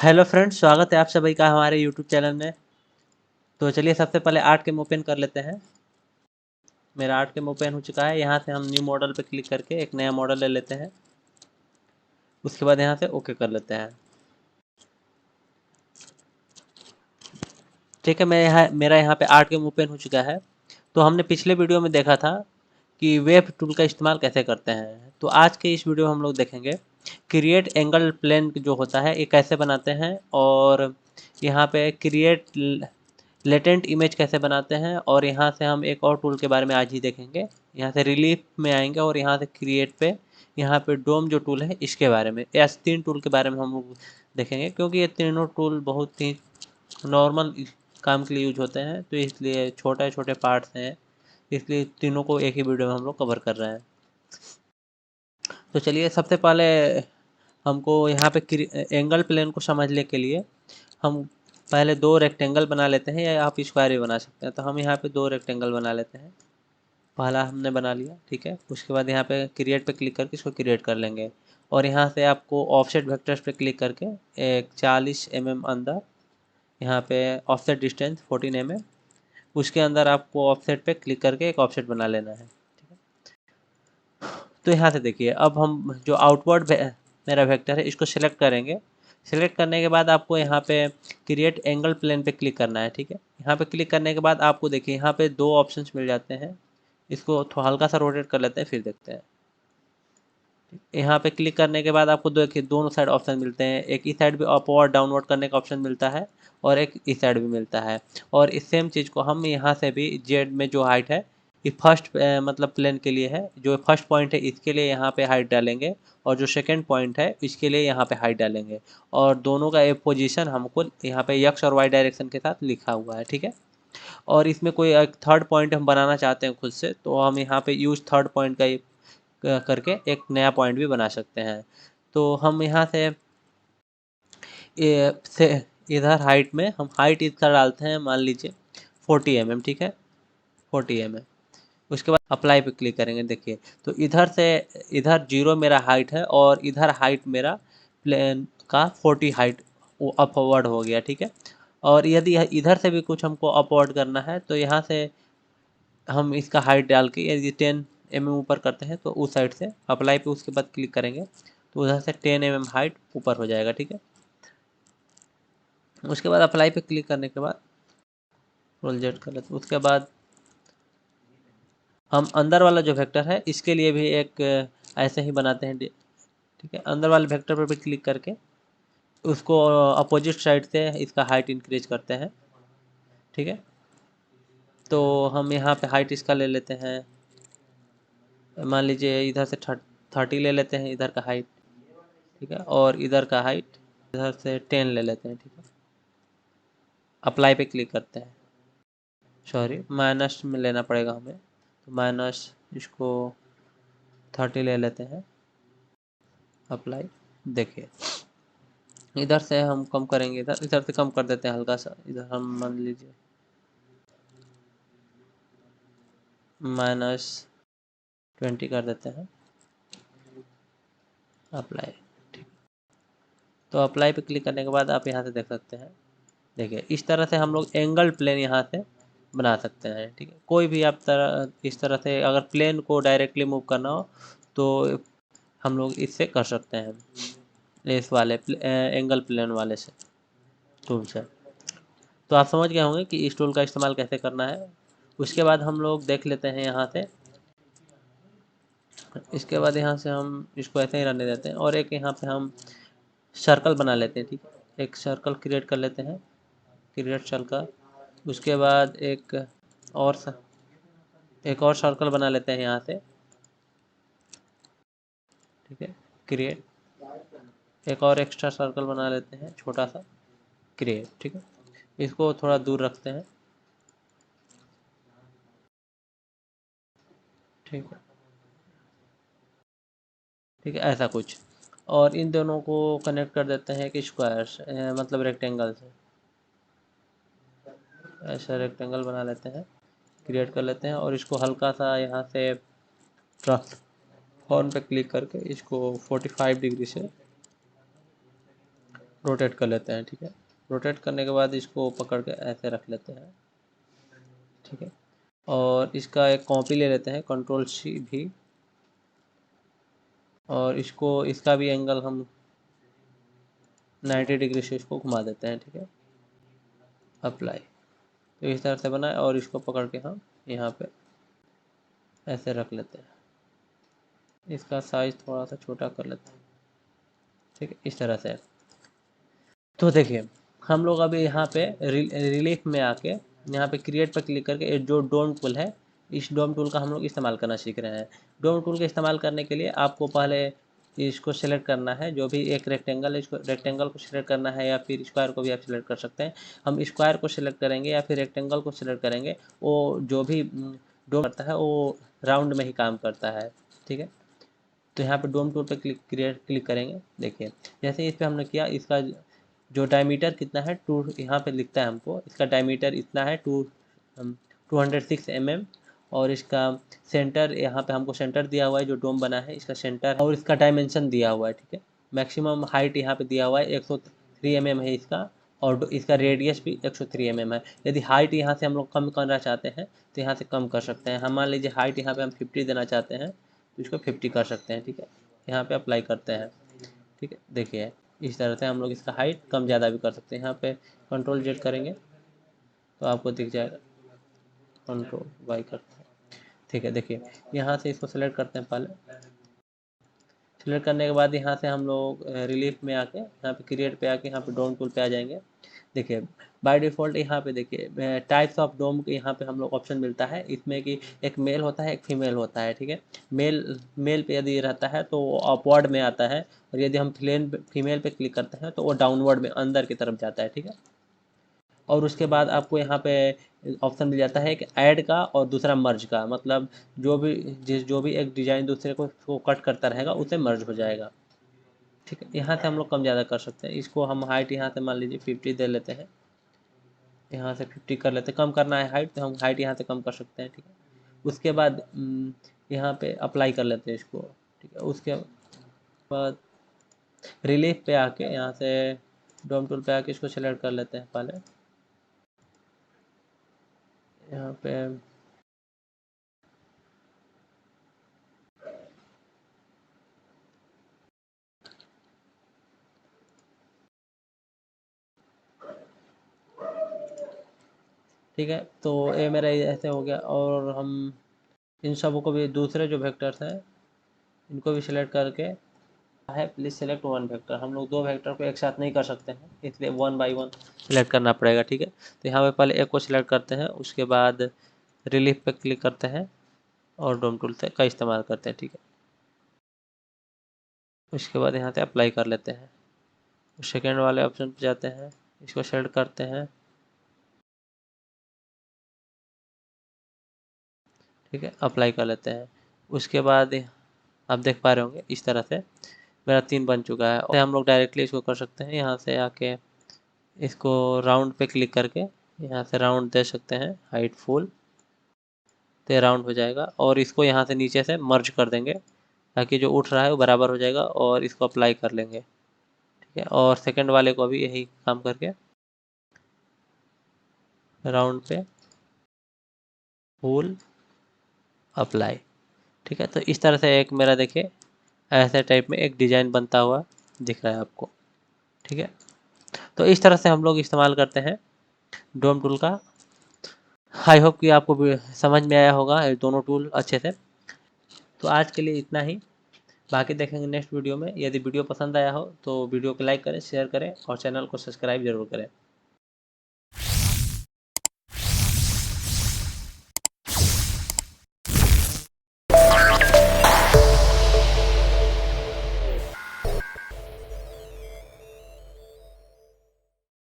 Hello friends, स्वागत है आप सभी का हमारे यूट्यूब चैनल में। तो चलिए सबसे पहले आर्ट कैम ओपन कर लेते हैं। मेरा आर्ट कैम ओपन हो चुका है। यहाँ से हम न्यू मॉडल पे क्लिक करके एक नया मॉडल ले लेते हैं। उसके बाद यहाँ से ओके कर लेते हैं। ठीक है, मेरा यहाँ पे आर्ट कैम ओपन हो चुका है। तो हमने पिछले वीडियो में देखा था कि वेब टूल का इस्तेमाल कैसे करते हैं। तो आज के इस वीडियो में हम लोग देखेंगे क्रिएट एंगल प्लेन जो होता है ये कैसे बनाते हैं, और यहाँ पे क्रिएट लेटेंट इमेज कैसे बनाते हैं, और यहाँ से हम एक और टूल के बारे में आज ही देखेंगे। यहाँ से रिलीफ में आएंगे और यहाँ से क्रिएट पे, यहाँ पे डोम जो टूल है इसके बारे में, या 3 टूल के बारे में हम लोग देखेंगे, क्योंकि ये तीनों टूल बहुत ही नॉर्मल काम के लिए यूज होते हैं। तो इसलिए छोटे छोटे पार्ट्स हैं, इसलिए तीनों को एक ही वीडियो में हम लोग कवर कर रहे हैं। तो चलिए सबसे पहले हमको यहाँ पे एंगल प्लेन को समझने के लिए हम पहले 2 रेक्टेंगल बना लेते हैं, या आप स्क्वायर भी बना सकते हैं। तो हम यहाँ पे 2 रेक्टेंगल बना लेते हैं। पहला हमने बना लिया, ठीक है। उसके बाद यहाँ पे क्रिएट पे क्लिक करके इसको क्रिएट कर लेंगे, और यहाँ से आपको ऑफसेट वेक्टर्स पे क्लिक करके एक 40 mm अंदर, यहाँ पे ऑफसेट डिस्टेंस 14 mm, उसके अंदर आपको ऑफसेट पे क्लिक करके एक ऑफसेट बना लेना है। तो यहाँ से देखिए, अब हम जो आउटवर्ड मेरा वेक्टर है इसको सिलेक्ट करेंगे। सिलेक्ट करने के बाद आपको यहाँ पे क्रिएट एंगल प्लेन पे क्लिक करना है, ठीक है। यहाँ पे क्लिक करने के बाद आपको देखिए यहाँ पे 2 ऑप्शंस मिल जाते हैं। इसको थोड़ा हल्का सा रोटेट कर लेते हैं, फिर देखते हैं। यहाँ पे क्लिक करने के बाद आपको देखिए दोनों साइड ऑप्शन मिलते हैं। एक इस साइड भी अपवर्ड डाउनवर्ड करने का ऑप्शन मिलता है, और एक इस साइड भी मिलता है। और इस सेम चीज़ को हम यहाँ से भी जेड में जो हाइट है, ये फर्स्ट मतलब प्लेन के लिए है। जो फर्स्ट पॉइंट है इसके लिए यहाँ पे हाइट डालेंगे, और जो सेकंड पॉइंट है इसके लिए यहाँ पे हाइट डालेंगे। और दोनों का एक पोजीशन हमको यहाँ पे एक्स और वाई डायरेक्शन के साथ लिखा हुआ है, ठीक है। और इसमें कोई एक थर्ड पॉइंट हम बनाना चाहते हैं खुद से, तो हम यहाँ पे यूज थर्ड पॉइंट का करके एक नया पॉइंट भी बना सकते हैं। तो हम यहाँ से इधर हाइट में हम हाइट इसका डालते हैं, मान लीजिए 40 mm, ठीक है, 40 mm। उसके बाद अप्लाई पे क्लिक करेंगे। देखिए तो इधर से इधर 0 मेरा हाइट है, और इधर हाइट मेरा प्लेन का 40 हाइट वो अपवर्ड हो गया, ठीक है। और यदि इधर से भी कुछ हमको अपवर्ड करना है, तो यहाँ से हम इसका हाइट डाल के यदि 10 mm ऊपर करते हैं तो उस साइड से अप्लाई पे उसके बाद क्लिक करेंगे, तो उधर से 10 mm हाइट ऊपर हो जाएगा, ठीक है। उसके बाद अप्लाई पे क्लिक करने के बाद प्रोजेक्ट कर लेते, उसके बाद हम अंदर वाला जो वेक्टर है इसके लिए भी एक ऐसे ही बनाते हैं, ठीक है। अंदर वाले वेक्टर पर भी क्लिक करके उसको अपोजिट साइड से इसका हाइट इंक्रीज करते हैं, ठीक है। तो हम यहाँ पे हाइट इसका ले लेते हैं, मान लीजिए इधर से 30 ले लेते हैं इधर का हाइट, ठीक है। और इधर का हाइट इधर से 10 ले लेते हैं, ठीक है। अप्लाई पे क्लिक करते हैं, सॉरी माइनस में लेना पड़ेगा हमें, तो माइनस इसको 30 ले लेते हैं। अप्लाई, देखिए इधर से हम कम करेंगे, इधर इधर से कम कर देते हैं हल्का सा। इधर हम मान लीजिए -20 कर देते हैं। अप्लाई, ठीक। तो अप्लाई पे क्लिक करने के बाद आप यहाँ से देख सकते हैं, देखिए इस तरह से हम लोग एंगल प्लेन यहाँ से बना सकते हैं, ठीक है। कोई भी आप इस तरह से अगर प्लेन को डायरेक्टली मूव करना हो तो हम लोग इससे कर सकते हैं, इस वाले एंगल प्लेन वाले से टूल से। तो आप समझ गए होंगे कि इस टूल का इस्तेमाल कैसे करना है। उसके बाद हम लोग देख लेते हैं यहाँ से, इसके बाद यहाँ से हम इसको ऐसे ही रहने देते हैं, और एक यहाँ पे हम सर्कल बना लेते हैं, ठीक है। एक सर्कल क्रिएट कर लेते हैं, क्रिएट सर्कल। उसके बाद और एक और सर्कल बना लेते हैं यहाँ से, ठीक है। क्रिएट एक और एक्स्ट्रा सर्कल बना लेते हैं छोटा सा, क्रिएट, ठीक है। इसको थोड़ा दूर रखते हैं, ठीक है, ठीक है, ऐसा कुछ। और इन दोनों को कनेक्ट कर देते हैं कि स्क्वायर मतलब रेक्टेंगल से, ऐसा रेक्टेंगल बना लेते हैं, क्रिएट कर लेते हैं। और इसको हल्का सा यहाँ से ट्रांसफॉर्म पे क्लिक करके इसको 45 डिग्री से रोटेट कर लेते हैं। ठीक है, रोटेट करने के बाद इसको पकड़ के ऐसे रख लेते हैं। ठीक है, और इसका एक कॉपी ले लेते हैं, Ctrl+C भी, और इसको इसका भी एंगल हम 90 डिग्री से इसको घुमा देते हैं। ठीक है, अप्लाई। तो इस तरह से बना है, और इसको पकड़ के हम यहाँ पे ऐसे रख लेते हैं। इसका साइज थोड़ा सा छोटा कर लेते हैं। ठीक है, इस तरह से। तो देखिए, हम लोग अभी यहाँ पे रिलीफ में आके यहाँ पे क्रिएट पर क्लिक करके जो डोम टूल है, इस डोम टूल का हम लोग इस्तेमाल करना सीख रहे हैं। डोम टूल का इस्तेमाल करने के लिए आपको पहले इसको सेलेक्ट करना है, जो भी एक रेक्टेंगल है, इसको रेक्टेंगल को सिलेक्ट करना है, या फिर स्क्वायर को भी आप सिलेक्ट कर सकते हैं। हम स्क्वायर को सिलेक्ट करेंगे या फिर रेक्टेंगल को सिलेक्ट करेंगे, वो जो भी डोम करता है वो राउंड में ही काम करता है। ठीक है, तो यहाँ पे डोम टूल पे क्लिक करेंगे। देखिए, जैसे इस पर हमने किया, इसका जो डायमीटर कितना है, यहाँ पे लिखता है हमको, इसका डायमीटर इतना है 206 mm, और इसका सेंटर, यहाँ पे हमको सेंटर दिया हुआ है, जो डोम बना है इसका सेंटर, और इसका डायमेंशन दिया हुआ है। ठीक है, मैक्सिमम हाइट यहाँ पे दिया हुआ है 103 mm है इसका, और इसका रेडियस भी 103 mm है। यदि हाइट यहाँ से हम लोग कम करना चाहते हैं तो यहाँ से कम कर सकते हैं। हम मान लीजिए हाइट यहाँ पे हम 50 देना चाहते हैं, तो इसको 50 कर सकते हैं। ठीक है, यहाँ पे अप्लाई करते हैं। ठीक है, देखिए इस तरह से हम लोग इसका हाइट कम ज़्यादा भी कर सकते हैं। यहाँ पे Ctrl+Z करेंगे तो आपको दिख जाएगा, Ctrl+Y करते हैं। ठीक है, देखिए यहाँ से इसको सेलेक्ट करते हैं। पहले सेलेक्ट करने के बाद यहाँ से हम लोग रिलीफ में आके, यहाँ पे क्रिएट पे आके, यहाँ पे डोम टूल पे आ जाएंगे। देखिए बाय डिफ़ॉल्ट यहाँ पे देखिए टाइप्स ऑफ डोम के यहाँ पे हम लोग ऑप्शन मिलता है, इसमें कि एक मेल होता है, एक फीमेल होता है। ठीक है, मेल पे यदि रहता है तो वो अपवर्ड में आता है, और यदि हम फीमेल पे क्लिक करते हैं तो वो डाउनवर्ड में अंदर की तरफ जाता है। ठीक है, और उसके बाद आपको यहाँ पे ऑप्शन मिल जाता है कि ऐड का और दूसरा मर्ज का, मतलब जो भी एक डिज़ाइन दूसरे को कट करता रहेगा उसे मर्ज हो जाएगा। ठीक है, यहाँ से हम लोग कम ज़्यादा कर सकते हैं। इसको हम हाइट यहाँ से मान लीजिए 50 दे लेते हैं, यहाँ से 50 कर लेते हैं। कम करना है हाइट तो हम हाइट यहाँ से कम कर सकते हैं। ठीक है, उसके बाद यहाँ पे अप्लाई कर लेते हैं इसको। ठीक है, उसके बाद रिलीफ पे आके यहाँ से डोम टूल पे आके इसको सेलेक्ट कर लेते हैं पहले। यहाँ पे ठीक है, तो ये मेरा ऐसे हो गया, और हम इन सबों को भी, दूसरे जो वेक्टर्स हैं इनको भी सिलेक्ट करके है, प्लीज़ सेलेक्ट वन वेक्टर। हम लोग दो वेक्टर को एक साथ नहीं कर सकते हैं, इसलिए वन बाय वन सिलेक्ट करना पड़ेगा। ठीक है, तो यहाँ पे पहले एक को सिलेक्ट करते हैं, उसके बाद रिलीफ पे क्लिक करते हैं और डोम टूल का इस्तेमाल करते हैं। ठीक है, उसके बाद यहाँ से अप्लाई कर लेते हैं। सेकेंड वाले ऑप्शन पे जाते हैं, इसको सेलेक्ट करते हैं। ठीक है, अप्लाई कर लेते हैं। उसके बाद आप देख पा रहे होंगे इस तरह से मेरा 3 बन चुका है। और हम लोग डायरेक्टली इसको कर सकते हैं, यहाँ से आके इसको राउंड पे क्लिक करके यहाँ से राउंड दे सकते हैं, हाइट फुल, तो राउंड हो जाएगा। और इसको यहाँ से नीचे से मर्ज कर देंगे ताकि जो उठ रहा है वो बराबर हो जाएगा, और इसको अप्लाई कर लेंगे। ठीक है, और सेकंड वाले को भी यही काम करके राउंड पे फुल अप्लाई। ठीक है, तो इस तरह से एक मेरा देखिए ऐसे टाइप में एक डिज़ाइन बनता हुआ दिख रहा है आपको। ठीक है, तो इस तरह से हम लोग इस्तेमाल करते हैं डोम टूल का। आई होप कि आपको भी समझ में आया होगा ये दोनों टूल अच्छे से। तो आज के लिए इतना ही, बाकी देखेंगे नेक्स्ट वीडियो में। यदि वीडियो पसंद आया हो तो वीडियो को लाइक करें, शेयर करें, और चैनल को सब्सक्राइब जरूर करें।